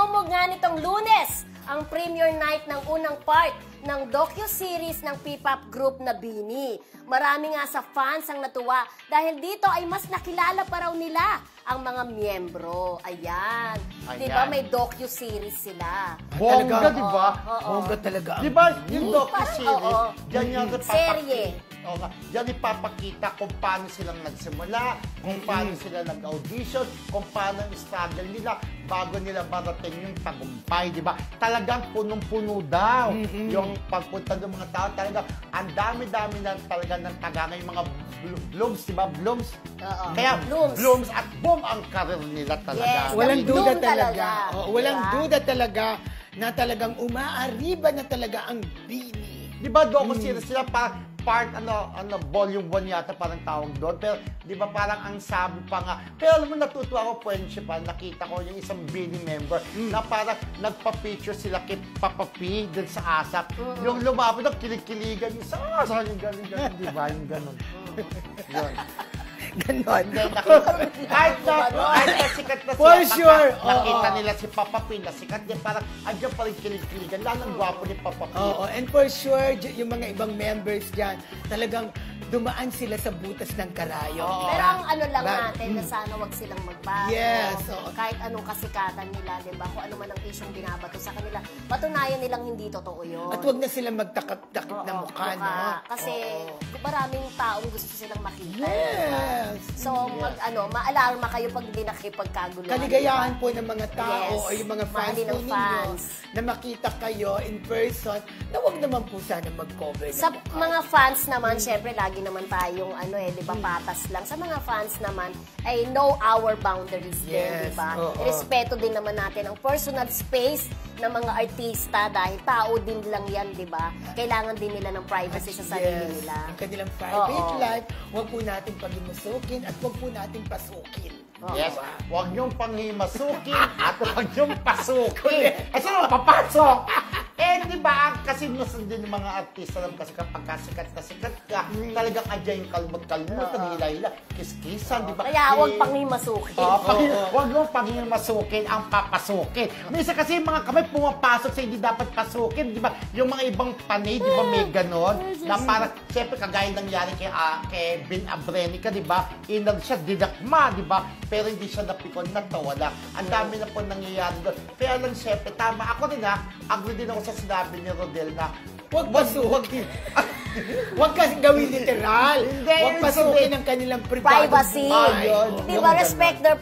Isinumog nga nitong Lunes ang premiere night ng unang part ng docu-series ng P-pop group na BINI. Marami nga sa fans ang natuwa dahil dito ay mas nakilala pa raw nila ang mga miyembro. Ayan. Diba may docu-series sila. Bongga, diba? Bongga talaga. Diba yung docu-series, dyan yung serye. Diyan ipapakita kung paano silang nagsimula, kung paano sila nag-audition, kung paano ang struggle nila bago nila marating yung tagumpay, di ba? Talagang punong-puno daw yung pagpunta ng mga tao. Talagang ang dami-dami na talaga ng taga yung mga blooms, di ba? Blooms. Kaya blooms at boom ang karir nila talaga. Yes, walang duda talaga. Walang diba? duda talaga na talagang umaariba na talaga ang BINI. Di ba doon sila part, volume 1 yata parang tawag doon. Pero, di ba parang ang sabi pa nga. Pero alam mo, natutuwa ako, friendship, nakita ko yung isang BINI member na parang nagpa-picture sila kay Papa P dun sa ASAP. Yung lumapit, kilig-kiligan yung sa yung gano'n, di ba? Yung gano'n. Yun. Ganon. Kahit na sikat na siya. For sure. Nakita nila si Papa P na sikat niya. Parang andyan pa rin kilig-kiligan. Lalang gwapo ni Papa P. And for sure, yung mga ibang members dyan, talagang dumaan sila sa butas ng karayo. Pero ang ano lang natin, na sana wag silang magbago. Yes. Kahit anong kasikatan nila, diba? Kung ano man ang isyong binabato sa kanila, patunayan nilang hindi totoo yun. At wag na silang magtakip-takip na mukha, no? Kasi maraming taong gusto silang makita. Yes. So, maalarma kayo pag hindi nakipagkaguluhan. Kaligayahan po ng mga tao o yung mga fans Mahalin po ng ninyo fans. na makita kayo in person na wag naman po sana mag-cover Sa ng mukha. mga fans naman, syempre, lagi naman tayong, di ba, patas lang. Sa mga fans naman, ay know our boundaries din, di ba? Respeto din naman natin ang personal space ng mga artista dahil tao din lang yan, di ba? Kailangan din nila ng privacy sa sarili nila. Ang kanilang private life, wag po natin pag-imusukin at wag po natin pasukin. Yes, huwag niyong panghimasukin at huwag niyong pasukin. At sino papasok? Di ba, kasi nasan din yung mga artista lang kasi kapag sikat na sikat ka, talagang adyan yung kalmot-kalmot, hila-hila, kiskisan, di ba? Kaya huwag panghimasukin. Huwag mong panghimasukin ang papasukin. Minsan kasi yung mga kamay pumapasok sa hindi dapat pasukin, di ba? Yung mga ibang panay, di ba, may ganon? Na parang, siyempre, kagaya nangyari kay Ben Abrenica, di ba? Inan siya, dinakma, di ba? Pero hindi siya napikon na wala. Ang dami na po nangyayari doon. Kaya lang, siyempre, tama ako rin agree din ako sa sinabi ni Rodel na Huwag pasukin. Huwag kasi gawin literal. Huwag pasukin ang kanilang private privacy. buhay. Di ba, respect their